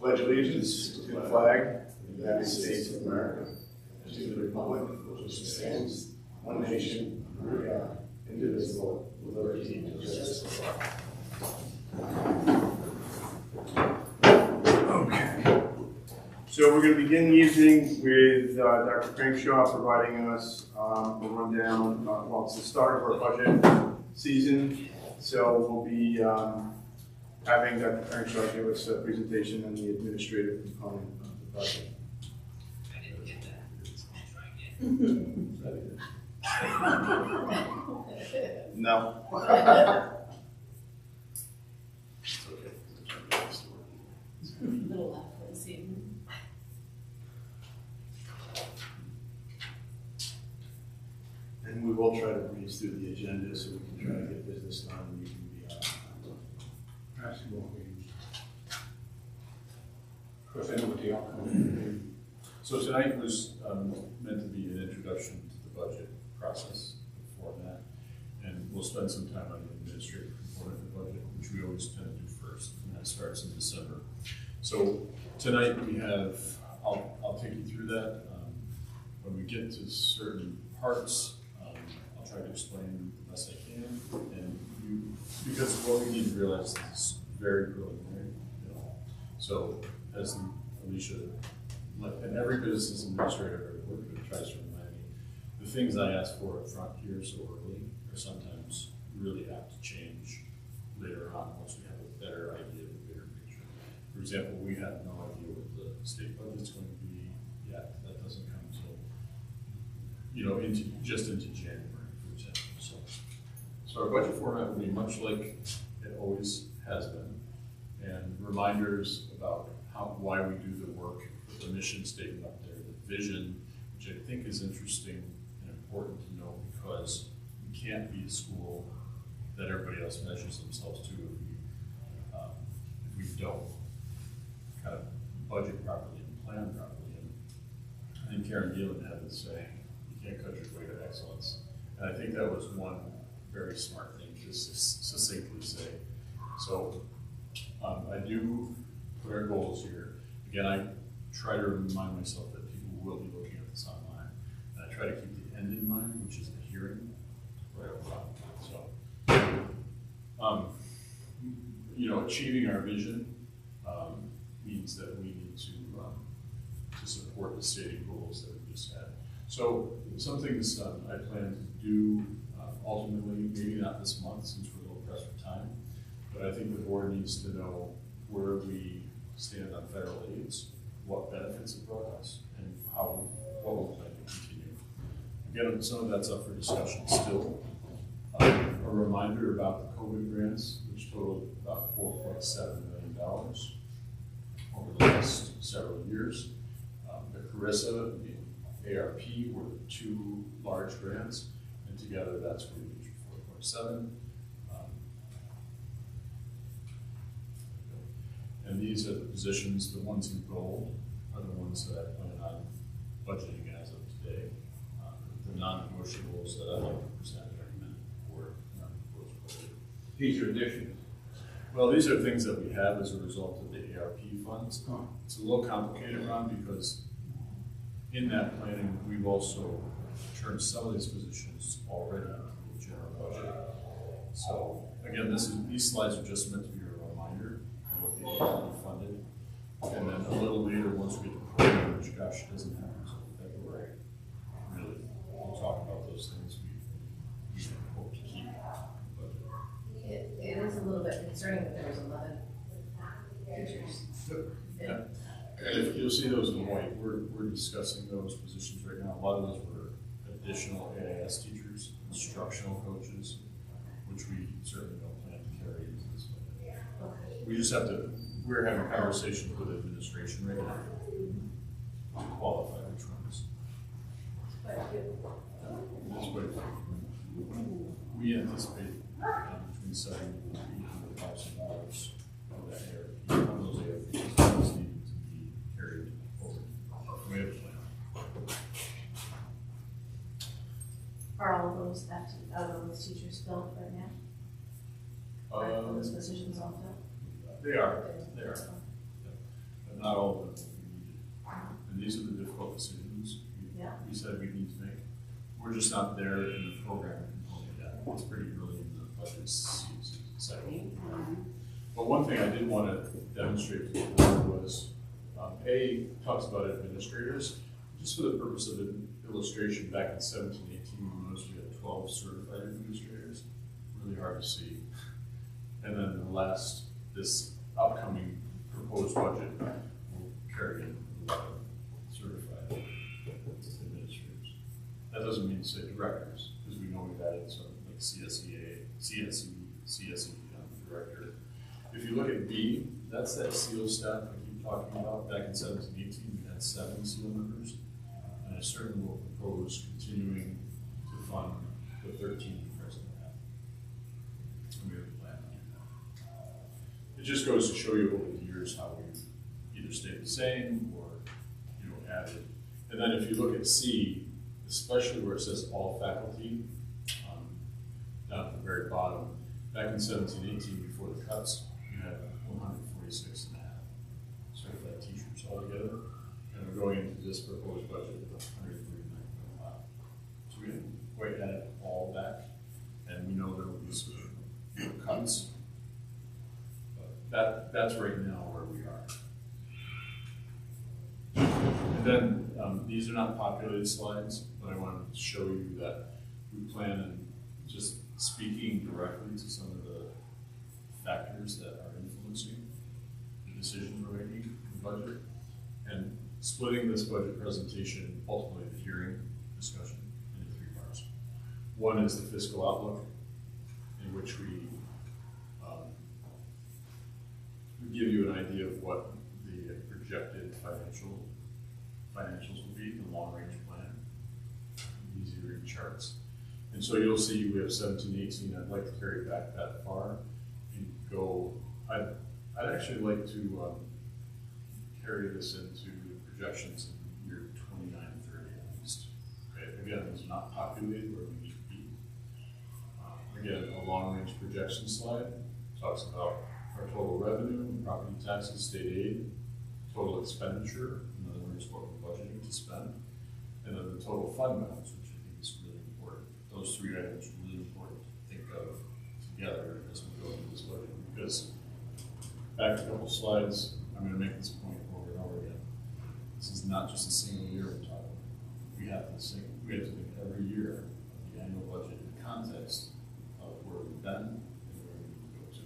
pledge allegiance to the flag of the United States of America, and to the republic for which it stands, one nation, under God, indivisible, with liberty and justice for all. Okay. So we're going to begin the evening with Dr. Crankshaw providing us a rundown. Well, it's the start of our budget season, so we'll be having Dr. Crankshaw give us a presentation on the administrative component of the budget. I didn't get that. No. It's okay. A little laugh for this evening. And we will try to breeze through the agenda so we can try to get business done and we can be on time. Of course, I know what the outcome. So tonight was meant to be an introduction to the budget process, the format, and we'll spend some time on the administrative component of the budget, which we always tend to do first, and that starts in December. So tonight we have, I'll take you through that. When we get to certain parts, I'll try to explain the best I can, and because what we need to realize is it's very preliminary, you know. So as Alicia, and every business administrator I've worked with tries to remind me, the things I ask for up front here so early are sometimes really apt to change later on once we have a better idea of the bigger picture. For example, we have no idea what the state budget's going to be yet. That doesn't come until, you know, just into January, for example. So our budget format will be much like it always has been, and reminders about why we do the work, the mission statement up there, the vision, which I think is interesting and important to know because we can't be a school that everybody else measures themselves to if we don't kind of budget properly and plan properly. And I think Karen Gielan had to say, you can't cut your way to excellence. And I think that was one very smart thing to succinctly say. So I do put our goals here. Again, I try to remind myself that people will be looking at this online. And I try to keep the end in mind, which is the hearing right up front. So, you know, achieving our vision means that we need to support the stated goals that we just had. So some things I plan to do ultimately, maybe not this month since we're a little pressed for time, but I think the board needs to know where we stand on federal aids, what benefits it brought us, and what we'll plan to continue. Again, some of that's up for discussion still. A reminder about the COVID grants, which totaled about $4.7 million over the last several years. The Carissa, the ARP were the two large grants, and together that's where we reached 4.7. And these are the positions, the ones in gold are the ones that I plan on budgeting as of today. The non-negotiables that I'd like to present in a minute for our proposed budget. These are additions. Well, these are things that we have as a result of the ARP funds. It's a little complicated, Ron, because in that planning, we've also turned some of these positions already into the general budget. So again, these slides are just meant to be a reminder of what they need to be funded. And then a little later, once we get the program, which gosh, doesn't happen until February, really, we'll talk about those things we hope to keep. It is a little bit concerning that there was 11 teachers. Yeah. And if you'll see those in white, we're discussing those positions right now. A lot of those were additional AIS teachers, instructional coaches, which we certainly don't plan to carry into this budget. Okay. We just have to, we're having conversations with administration right now to qualify which ones. That's what we anticipate between $70,000 and $800,000 of that ARP, of those ARPs needing to be carried forward. We have a plan. Are all of those teachers filled right now? Are those positions all filled? They are. Yeah. But not all of them will be needed. And these are the difficult decisions we said we need to make. We're just not there in the program component yet. It's pretty early in the budget cycle. But one thing I did want to demonstrate to the board was, A, talks about administrators, just for the purpose of an illustration, back in 17, 18, we noticed we had 12 certified administrators. Really hard to see. And then this upcoming proposed budget will carry in 11 certified administrators. That doesn't mean to say directors, because we know we've added some like CSE director. If you look at B, that's that SEAL staff I keep talking about. Back in 17, 18, we had 7 SEAL members. And I certainly will propose continuing to fund the 13 we presently have. And we have a plan to do that. It just goes to show you over the years how we've either stayed the same or added. And then if you look at C, especially where it says all faculty, down at the very bottom, back in 17, 18, before the cuts, you had 146 and a half certified teachers altogether. And we're going into this proposed budget with 139.5. So we didn't quite add it all back, and we know there will be some cuts. But that's right now where we are. And then these are not populated slides, but I wanted to show you that we plan on just speaking directly to some of the factors that are influencing the decisions we're making in the budget, and splitting this budget presentation, ultimately the hearing discussion, into 3 parts. One is the fiscal outlook, in which we give you an idea of what the projected financials will be, the long-range plan, easy to read charts. And so you'll see we have 17, 18. I'd like to carry it back that far and go. I'd actually like to carry this into the projections in year 29, 30 at least. Okay. Again, it's not populated where we need to be. Again, a long-range projection slide talks about our total revenue, property taxes, state aid, total expenditure, in other words, what we're budgeting to spend, and then the total fund balance, which I think is really important. Those 3 items are really important to think of together as we go into this budget, because back to a couple slides, I'm going to make this point over and over again. This is not just a single year we're talking. We have to think every year of the annual budget in the context of where we've been and where we need to go to.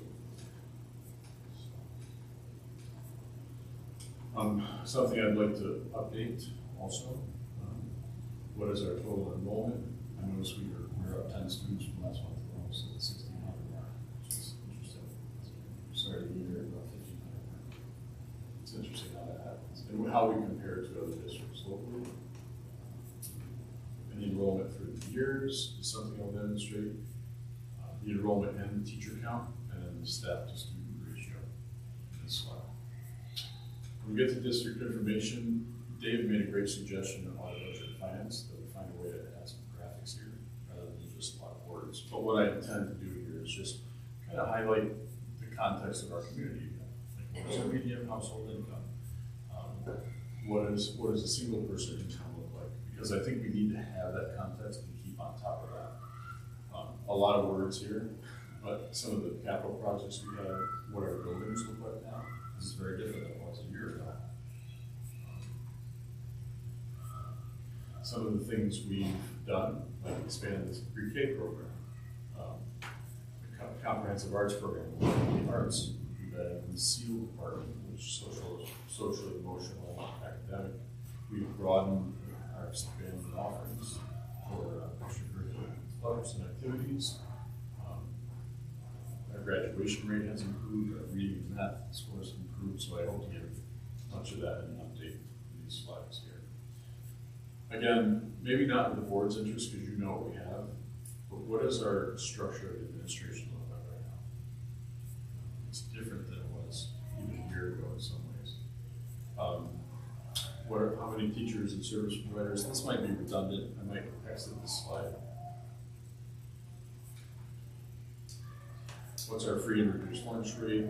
Something I'd like to update also. What is our total enrollment? I noticed we're up 10 students from last month. We're almost at the 1,600 mark, which is interesting. We started the year at about 1,500 mark. It's interesting how that happens and how we compare to other districts locally. And the enrollment through the years is something I'll demonstrate. The enrollment and the teacher count, and then the staff to student ratio in this slide. When we get to district information, Dave made a great suggestion on audit budget and finance that we find a way to add some graphics here rather than just a lot of words. But what I intend to do here is just kind of highlight the context of our community. Like, what is our median household income? What is a single person income look like? Because I think we need to have that context and keep on top of that. A lot of words here, but some of the capital projects we have, what our buildings look like now, this is very different than it was a year ago. Some of the things we've done, like expand this pre-K program, the comprehensive arts program, the arts, we've added the SEAL department, which is social, emotional, academic. We've broadened our expanded offerings for extracurricular clubs and activities. Our graduation rate has improved, our reading and math scores have improved, so I hope to give much of that in an update in these slides here. Again, maybe not in the board's interest because you know what we have, but what does our structure of administration look like right now? It's different than it was even a year ago in some ways. How many teachers and service providers? This might be redundant. I might exit this slide. What's our free and reduced lunch rate?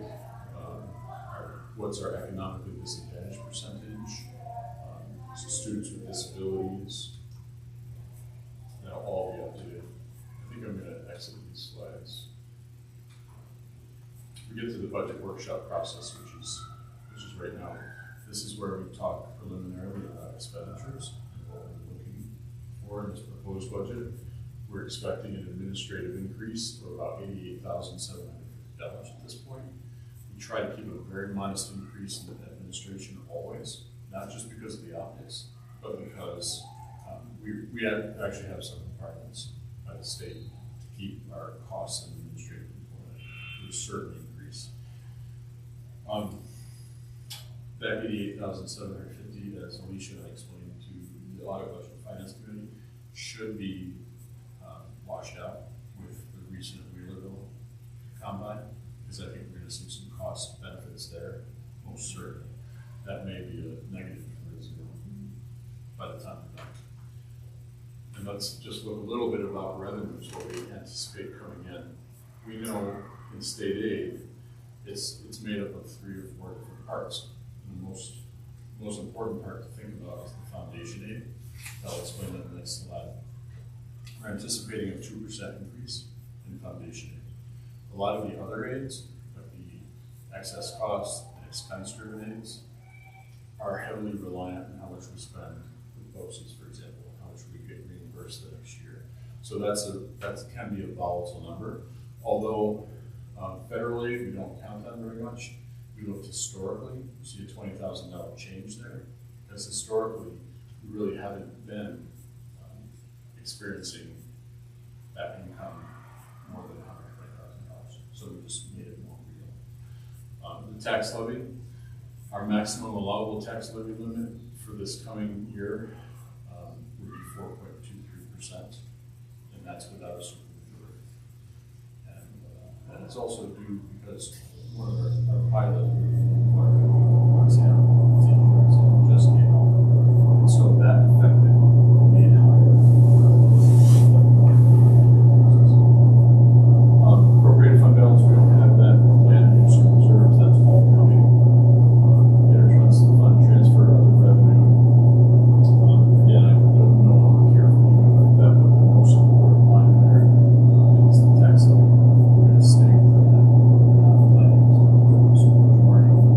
what's our economically disadvantaged percentage, so students with disabilities, that'll all be updated. I think I'm gonna exit these slides. We get to the budget workshop process, which is right now. This is where we talk preliminarily about expenditures and what we're looking for in this proposed budget. We're expecting an administrative increase of about $88,750 at this point. We try to keep a very modest increase in administration always, not just because of the optics, but because we actually have some requirements by the state to keep our costs and administrative component to a certain increase. That $88,750, as Alicia explained to the Audit Budget and Finance Committee, should be washed out with the recent Wheelerville combine, because I think we're going to see some cost benefits there, most certainly. That may be a negative for zero by the time we're done. And let's just look a little bit about revenues, what we anticipate coming in. We know in state aid, it's made up of 3 or 4 different parts. And the most important part to think about is the foundation aid. I'll explain that in the next slide. We're anticipating a 2% increase in foundation aid. A lot of the other aids, like the excess costs and expense-driven aids, are heavily reliant on how much we spend with BOCES, for example, how much we get reimbursed the next year. So that can be a volatile number. Although federally, we don't count on very much. We looked historically, we see a $20,000 change there, because historically, we really haven't been experiencing that income more than $120,000. So we just made it more real. The tax levy, our maximum allowable tax levy limit for this coming year would be 4.23%, and that's without a supermajority. And it's also due because one of our pilot exam just came out, and so that affected the entire appropriated fund balance. We don't have that planned use of reserves. That's all coming. Intertrust fund transfer, other revenue. Again, I don't know how carefully you look at that, but the most important line there is the tax levy. We're going to stay within that planning. So majority.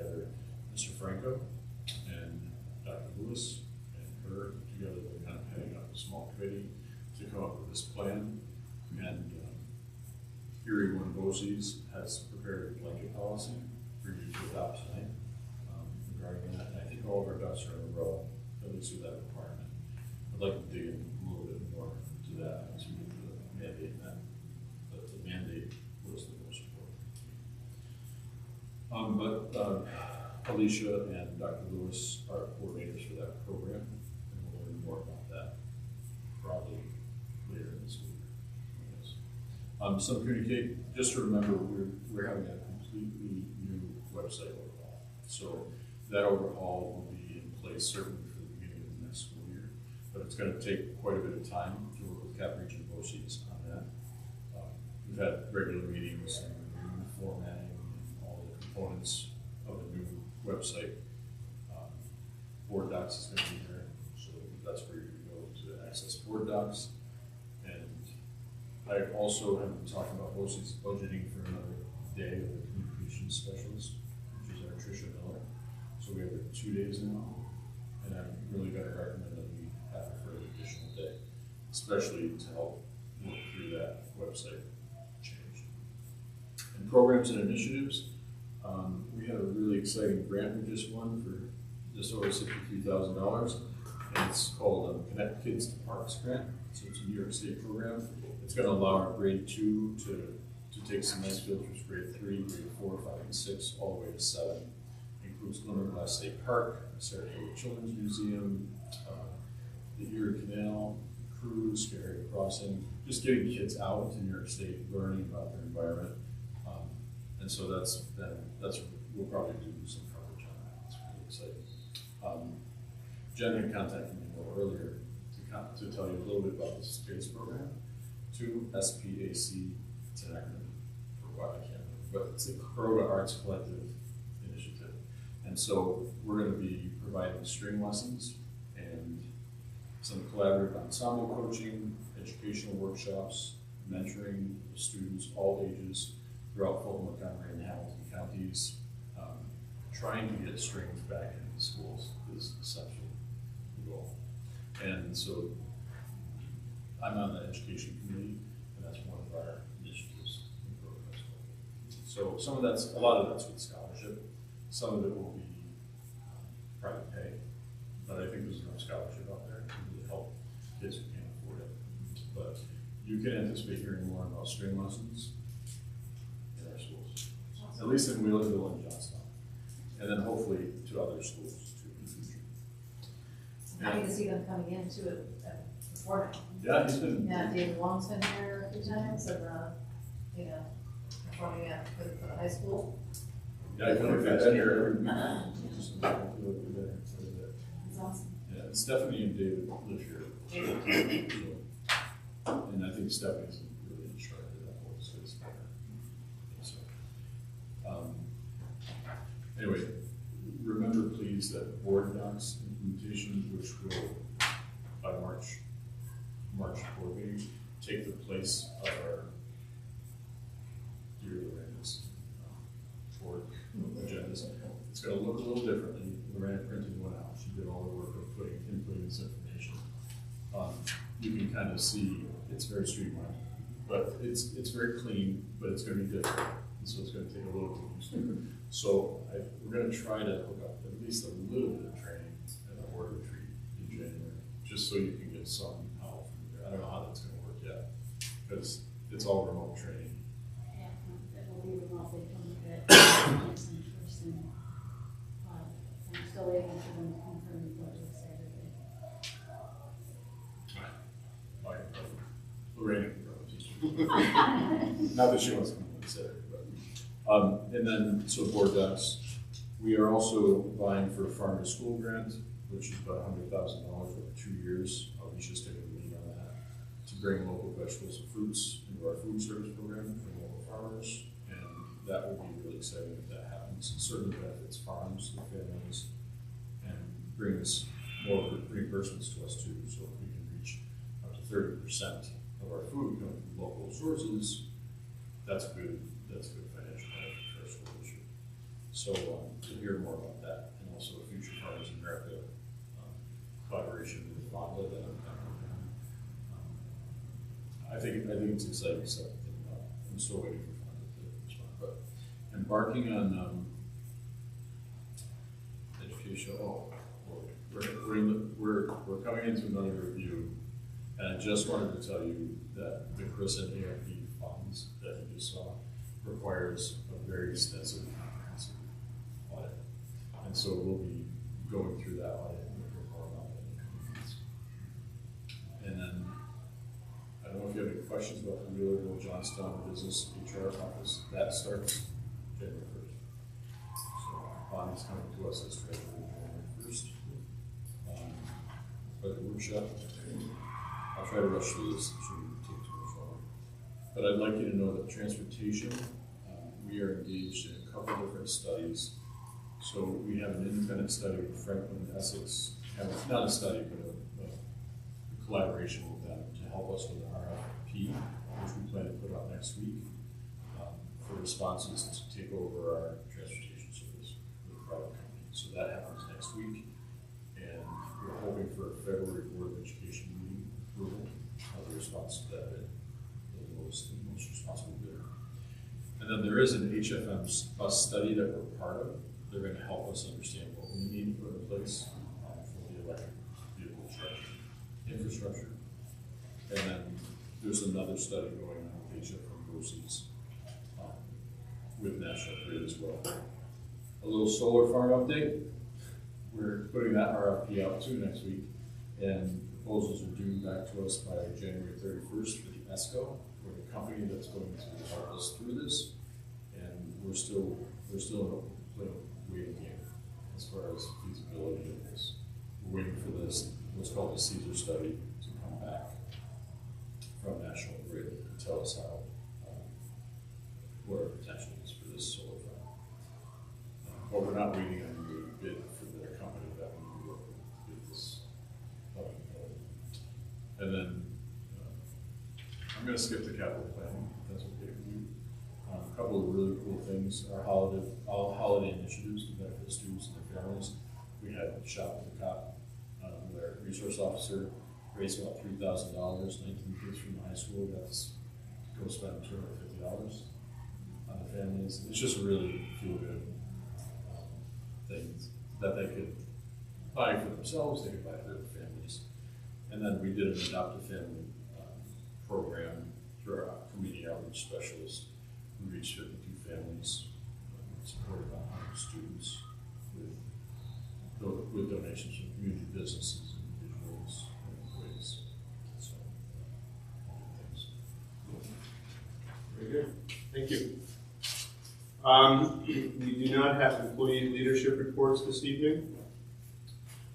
together Mr. Franco and Dr. Lewis and her together, they're kind of heading up a small committee to come up with this plan. And Erie One BOCES has prepared a blanket policy for you to adopt tonight regarding that. And I think all of our ducks are in a row, at least with that requirement. I'd like to dig in a little bit more to that, to the mandate that, but the mandate was the most important. Alicia and Dr. Lewis are coordinators for that program, and we'll learn more about that probably later in this week. Some communicate, just to remember, we're having a completely new website overhaul. So that overhaul will be in place certainly for the beginning of the next school year, but it's going to take quite a bit of time to work with Cap Region BOCES on that. We've had regular meetings and new formatting and all the components of the new website. Board Docs is going to be there, so that's where you're going to go to access Board Docs. I also have been talking about BOCES budgeting for another day of the communications specialist, which is our Tricia Miller. So we have it 2 days now, and I'm really going to recommend that we have it for an additional day, especially to help work through that website change. And programs and initiatives, we have a really exciting grant we just won for just over $63,000, and it's called Connect Kids to Parks Grant. So it's a New York State program. It's going to allow our grade 2 to take some nice field trips, grade 3, grade 4, 5, and 6, all the way to 7. It includes Glimmerglass State Park, Saratoga Children's Museum, the Erie Canal, cruise, Scarry Crossing, just getting kids out into New York State, learning about their environment. And so we'll probably do some coverage on that. It's really exciting. Jen had contacted me a little earlier to tell you a little bit about the space program. 2 SPAC, it's an acronym for what I can't remember, but it's a Kuroda Arts Collective initiative. And so we're going to be providing string lessons and some collaborative ensemble coaching, educational workshops, mentoring students all ages throughout Fulton, Montgomery, and Hamilton counties. Trying to get strings back into the schools is essentially the goal. And so I'm on the education committee, and that's one of our initiatives in programs. So a lot of that's with scholarship. Some of it will be private pay, but I think there's enough scholarship out there to help kids who can't afford it. But you can anticipate hearing more about string lessons in our schools, at least in Wheelerville and Johnstown, and then hopefully to other schools too in the future. Happy to see them coming into it before now. Yeah, he's been. Yeah, David Long's been here a few times, and performing for the high school. Yeah, I feel like that's here every week. Just I feel like we're there. It's awesome. Yeah, Stephanie and David live here. So, and I think Stephanie's really in charge of that whole space program. So, anyway, remember please that Board Docs implementation, which will by March board meeting, take the place of our Dear Lorena's board agendas. It's going to look a little differently. Lorena printed one out. She did all the work of inputting this information. You can kind of see it's very streamlined, but it's very clean, but it's going to be different. And so it's going to take a little bit. So we're going to try to hook up at least a little bit of training at the board retreat in January, just so you can get some help from there. I don't know how that's going to work yet, because it's all remote training. Yeah, it will be remotely from the person. I'm still waiting for them to confirm the budget Saturday. Lorraine can probably teach you. Not that she wants to come and say it, but and then so board docs. We are also vying for a farm to school grant, which is about $100,000 over 2 years. Alicia's taking the lead on that to bring local vegetables and fruits into our food service program for local farmers, and that will be really exciting if that happens. It certainly benefits farms, their families, and brings more reimbursements to us too. So if we can reach up to 30% of our food coming from local sources, that's good financial benefit for our school this year. So to hear more about that, and also the Future Farmers America collaboration with Fonda that I'm kind of working on. I think it's exciting stuff. I'm still waiting for Fonda to respond, but embarking on education. Oh, we're coming into another review, and I just wanted to tell you that the Chris and ARP funds that you just saw requires a very extensive comprehensive audit, and so we'll be going through that audit and we'll report about that in the coming months. And then I don't know if you have any questions about the Wheelerville Johnstown Business HR office. That starts January 1st. So Bonnie's coming to us as treasurer January 1st. Budget workshop. I'll try to rush through this. It shouldn't take too much longer. But I'd like you to know that transportation, we are engaged in a couple different studies. So we have an independent study with Franklin, Essex, not a study, but a collaboration with them to help us with an RFP, which we plan to put out next week, for responses to take over our transportation service with a private company. So that happens next week, and we're hoping for a February Board of Education meeting approval of the response to that bid, the most responsible bidder. And then there is an HFM bus study that we're part of. They're going to help us understand what we need to put in place for the electric vehicle infrastructure. And then there's another study going on with HFM BOCES with National Grid as well. A little solar farm update. We're putting that RFP out too next week, and proposals are due back to us by January 31st for the ESCO, or the company that's going to help us through this. And we're still in a waiting game as far as feasibility of this. We're waiting for this, what's called the Caesar study, to come back from National Grid and tell us how, what our potential is for this solar farm. But we're not waiting on you to bid for their company that we work with to get this up and going. And then I'm going to skip the capital planning, if that's okay with you. A couple of really cool things are holiday initiatives to benefit students and their families. We had Shop with the Cop, with our resource officer, raised about $3,000. 19 kids from the high school got to go spend $250 on the families. It's just a really feel good thing that they could buy for themselves, they could buy for their families. And then we did an adoptive family program through our community outreach specialist. We reached 52 families, supported about 100 students with donations from community businesses, individuals, and employees. So, good things. Very good. Thank you. We do not have employee leadership reports this evening.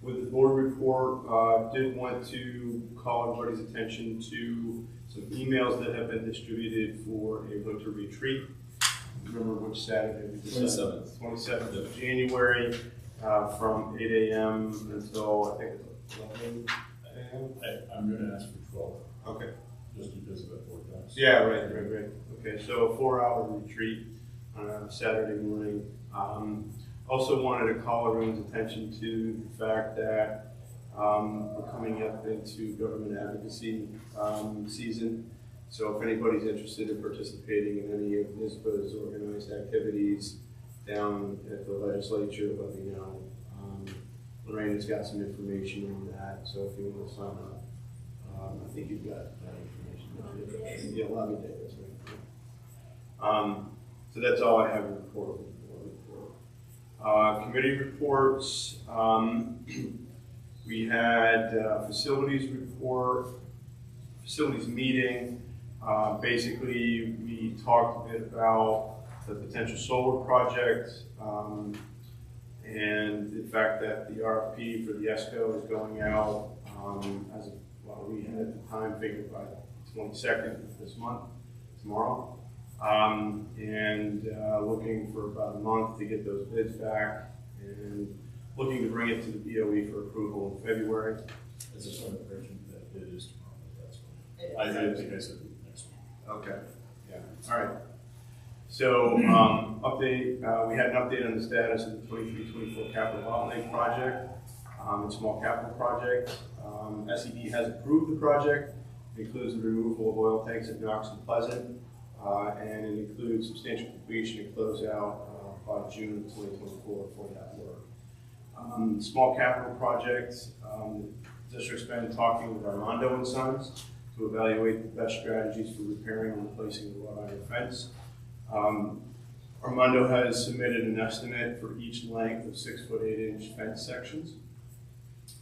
With the board report, did want to call everybody's attention to some emails that have been distributed for a winter retreat. Remember which Saturday we decided? 27th of January, from 8 a.m. until I think it's 11 a.m. I'm going to ask for 12. Okay. Just because of that forecast. Yeah, right. Okay, so a 4-hour retreat on a Saturday morning. Also wanted to call everyone's attention to the fact that we're coming up into government advocacy season. So if anybody's interested in participating in any of NISBA's organized activities down at the legislature, let me know. Lorraine's got some information on that, so if you want to sign up, I think you've got that information. Yeah, lobby day, that's right. So that's all I have in the report. Committee reports. We had facilities report, facilities meeting. Basically, we talked a bit about the potential solar project and the fact that the RFP for the ESCO is going out as of, well, we had at the time figured by the 22nd of this month, tomorrow. And looking for about a month to get those bids back and looking to bring it to the BOE for approval in February. I just want to mention that it is tomorrow, but that's fine. I think I said next week. Okay, yeah, all right. So, update, we had an update on the status of the 23-24 capital outlay project. It's a small capital project. SED has approved the project. It includes the removal of oil tanks at Knox and Pleasant, and it includes substantial completion and closeout by June 2024 for that work. Small capital project, the district's been talking with Armando and Sons to evaluate the best strategies for repairing and replacing the wrought iron fence. Armando has submitted an estimate for each length of 6 foot 8 inch fence sections.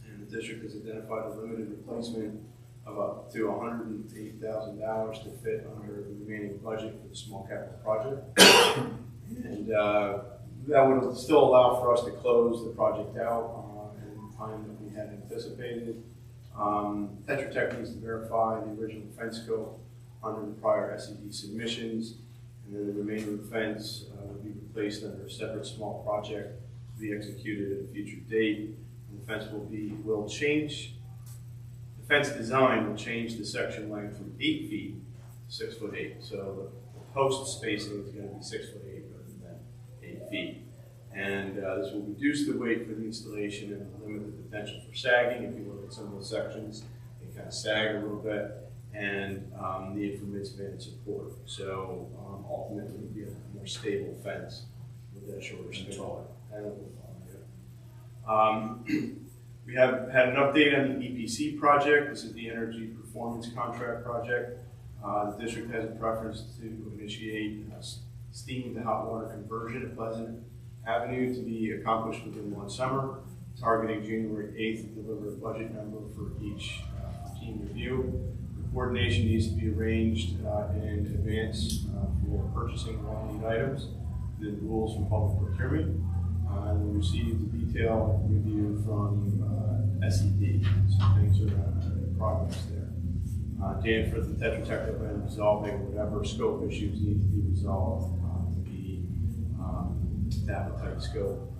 And the district has identified a limited replacement of up to $108,000 to fit under the remaining budget for the small capital project. And that would still allow for us to close the project out in the time that we had anticipated. Tetra Tech needs to verify the original fence scope under the prior SED submissions, and then the remainder of the fence will be replaced under a separate small project to be executed at a future date. And the fence will change. The fence design will change the section length from 8 feet to 6 foot 8. So the post spacing is going to be 6 foot 8 rather than 8 feet. And this will reduce the weight for the installation and limit the potential for sagging. If you look at some of the sections, they kind of sag a little bit, and need for midspan support. So ultimately, it will be a more stable fence with a shorter span. And a little taller, yeah. We have had an update on the EPC project. This is the Energy Performance Contract project. The district has a preference to initiate steam to hot water conversion at Pleasant Avenue to be accomplished within 1 summer, targeting January 8th to deliver a budget number for each team review. The coordination needs to be arranged in advance for purchasing long lead items, the rules from public procurement. And we received a detailed review from SED, so things are in progress there. Dan Frith and Tetra Tech have been resolving whatever scope issues need to be resolved to have a tight scope.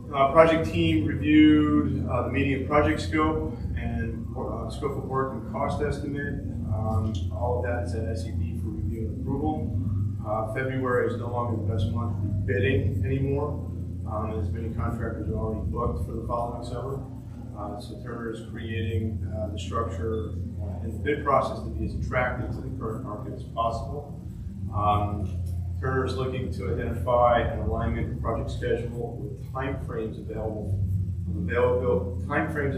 Project team reviewed the medium project scope and scope of work and cost estimate. All of that is at SED for review and approval. February is no longer the best month to be bidding anymore, as many contractors are already booked for the following summer. So Turner is creating the structure in the bid process to be as attractive to the current market as possible. Turner is looking to identify an alignment in project schedule with timeframes of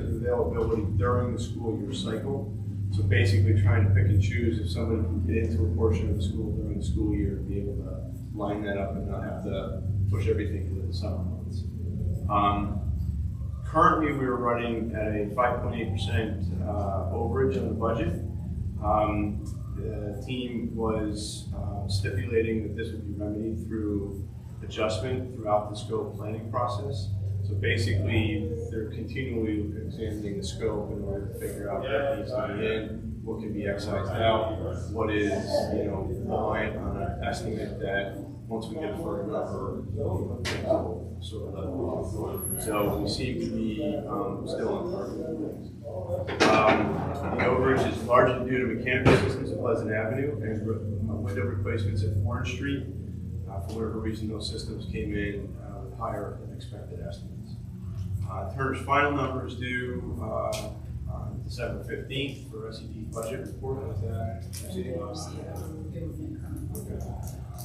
availability during the school year cycle. So basically trying to pick and choose if somebody can get into a portion of the school during the school year to be able to line that up and not have to push everything into the summer months. Currently, we are running at a 5.8% overage on the budget. The team was stipulating that this would be remedied through adjustment throughout the scope planning process. So basically, they're continually examining the scope in order to figure out what needs to be in, what can be excised out, what is, reliant on an estimate that once we get a firm number, things will sort of level off. So we seem to be still on target with things. The overage is largely due to mechanical systems at Pleasant Avenue and window replacements at Orange Street. For whatever reason, those systems came in with higher than expected estimates. Turner's final number is due on December 15th for SED budget report.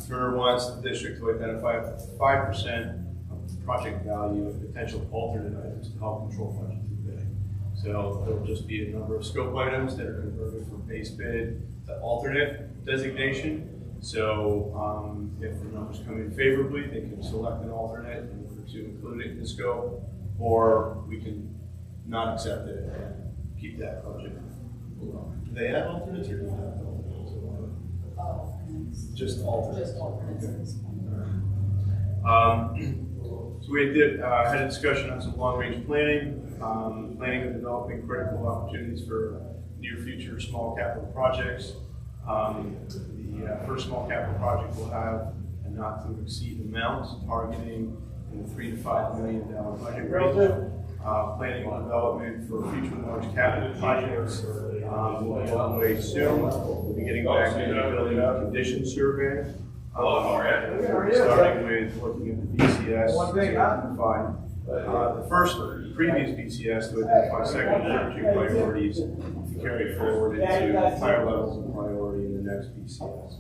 Turner wants the district to identify up to 5% of the project value of potential alternate items to help control budget through bidding. So there'll just be a number of scope items that are converted from base bid to alternate designation. So if the numbers come in favorably, they can select an alternate in order to include it in the scope, or we can not accept it and keep that budget below. Do they have alternates or do they have alternates? Just alternates. Just alternates. So we had a discussion on some long-range planning, planning and developing critical opportunities for near future small capital projects. The first small capital project will have a not to exceed amount targeting in the $3 to $5 million budget range. Planning and development for future large capital projects will be on the way soon. We'll be getting back to the building condition survey Hello, how are you? Starting with looking at the BCS to identify the first previous BCS to identify second and third priorities to carry forward into higher levels of priority in the next BCS.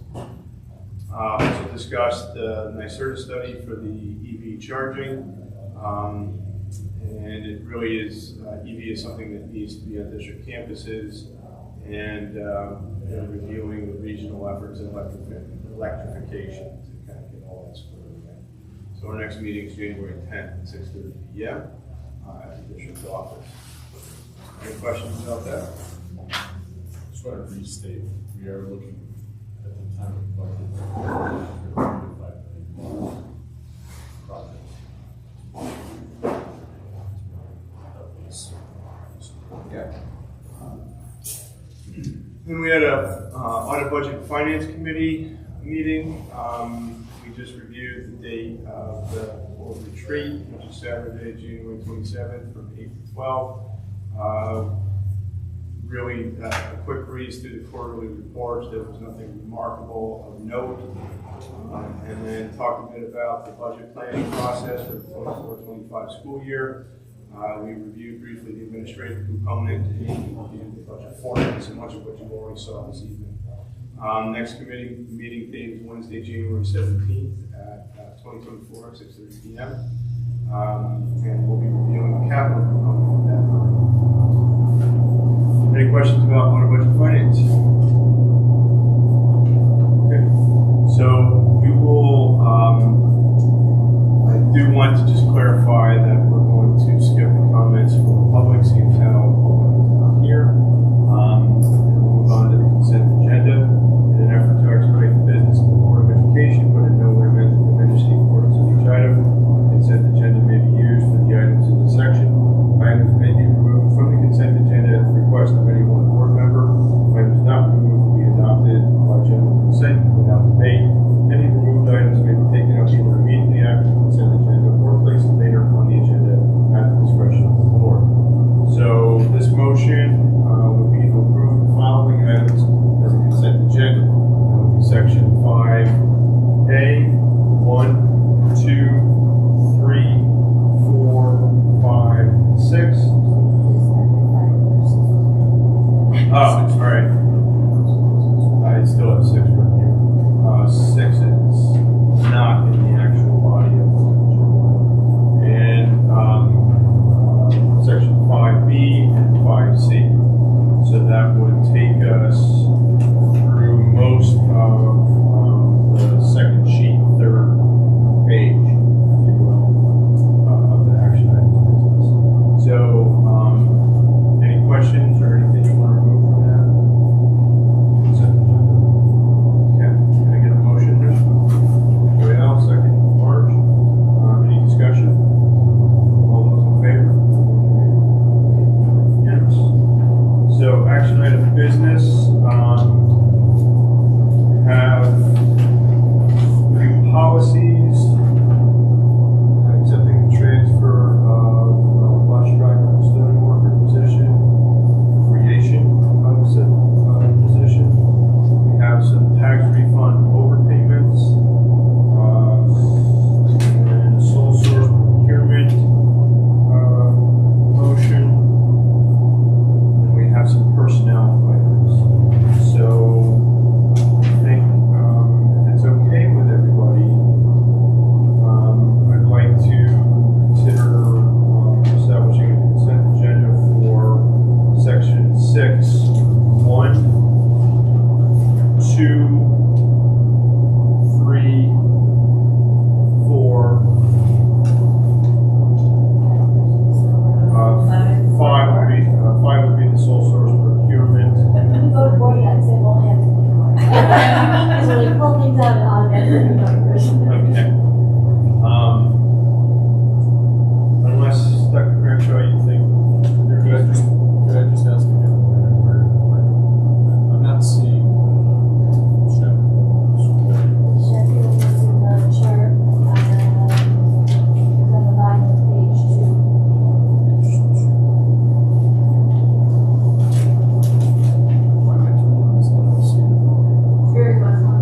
Also discussed the NYSERDA study for the EV charging. And it really is, EV is something that needs to be on district campuses, and reviewing the regional efforts in electrification to kind of get all that squared away. So our next meeting is January 10th at 6:30 p.m. At the district office. Any questions about that? Just want to restate, we are looking at the time of the budget for $35 million projects. Yeah. Then we had a audit budget and finance committee meeting. We just reviewed the date of the retreat, which is Saturday, January 27th from 8 to 12. Really a quick breeze through the quarterly reports. There was nothing remarkable of note. And then talked a bit about the budget planning process for the 24-25 school year. We reviewed briefly the administrative component and reviewed the budget formats, and much of what you already saw this evening. Next committee meeting date is Wednesday, January 17th at 2024 at 6:30 p.m. And we'll be reviewing the capital component at that time. Any questions about audit budget finance? Okay, so we will, I do want to just clarify that we're going to skip the comments from the public, seeing how public is not here. And we'll move on to the consent agenda in an effort to expedite the business of the Board of Education, but in no way meant to diminish the importance of each item. The consent agenda may be used for the items in this section. Items may be removed from the consent agenda at the request of any one board member. Items not removed will be adopted by general consent without debate. Any removed items may be taken up either immediately after the consent agenda or placed later on the agenda at the discretion of the board. So this motion would be to approve the following items as a consent agenda. That would be section 5A, 1, 2, 3, 4, 5, 6. Oh, all right. I still have 6 right here. 6 is not in the actual body of the agenda. And section 5B and 5C. So that would take us through most of the second sheet, third page, if you will, of the action items business. So, any questions or anything you want to remove from that consent agenda? Okay, can I get a motion there? Joel, second. Marge? Any discussion? All those in favor? Yes. So, action item business, we have new policies, accepting the transfer of bus driver and custodian worker position, creation of said position. We have some tax refund overpayments, and sole source procurement motion, and we have some personnel items. So I think if it's okay with everybody, I'd like to consider establishing a consent agenda for section 6, 1, 2, 3, 4, 5 would be the sole source procurement. When we go to board guys, they won't have to anymore. So we pull things out and automatically numbers. Okay. Unless Dr. Crenshaw, you think Could I just ask again, where I'm not seeing Sheffield School. Sheffield is in the chart, on the bottom of page 2. Why am I told I'm not seeing it? Very much.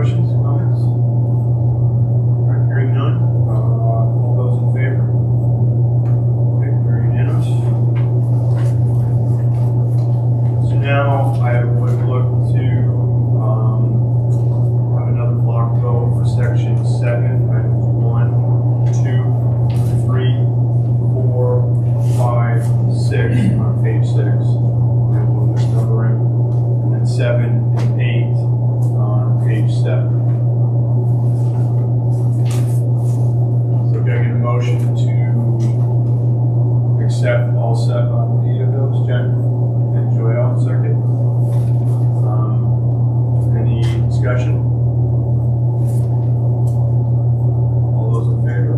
questions, comments? All right, hearing none. All those in favor? Okay, very unanimous. So now I would look to have another block vote for section 7, items 1, 2, 3, 4, 5, 6 on page 6. And we'll just numbering. And then 7 and 8 on page 7. So can I get a motion to accept all 8 of those, Jen? And Joelle, second. Any discussion? All those in favor?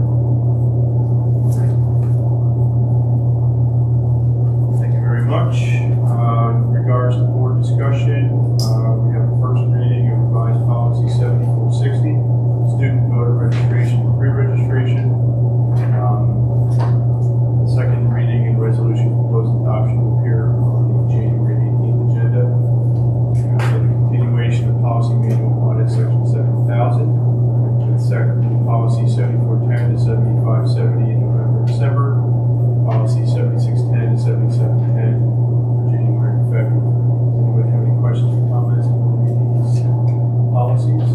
Thank you very much. In regards to board discussion, we have the first reading of revised policy 7460, student voter registration and pre-registration. The second reading and resolution proposed adoption will appear on the January 18th agenda. The continuation of policy manual audit section 7000. And second, policy 7410 to 7570 in November, December. Policy 7610 to 7710 for January and February. Does anybody have any questions or comments on these policies?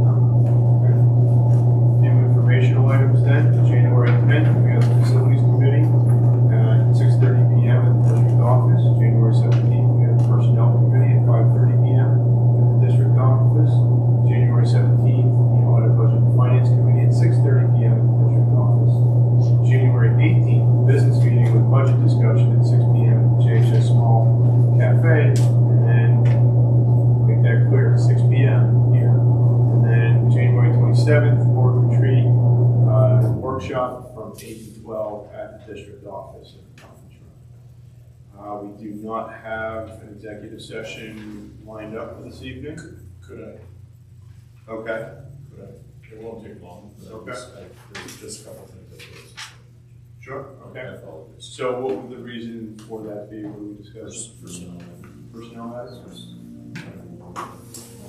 No? Okay. Few informational items then. January 10th, we have the facilities committee at 6:30 p.m. at the district office. January 17th, we have the personnel committee at 5:30 p.m. at the district office. January 17th, the audit budget and finance committee at 6:30 p.m. at the district office. January 18th, business meeting with budget discussion at 6 p.m. at the GJSD Small Cafe. And then, make that clear, at 6 p.m. here. And then January 27th, board retreat workshop from 8 to 12 at the district office in the conference room. We do not have an executive session lined up for this evening. Could I? Okay. Could I? It won't take long. Okay. There's just a couple things I did. Sure. Okay. I apologize. So what would the reason for that be? What we discussed? Personnel. Personnel matters?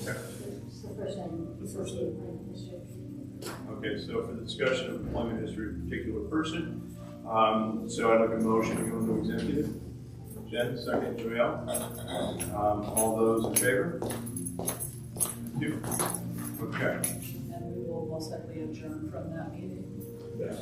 Okay. It's the first one, the first employment history. Okay, so for the discussion of employment history of a particular person, so I'd like a motion to go into executive. Jen, second, Joelle. All those in favor? Thank you. Okay. And we will most likely adjourn from that meeting. Yes.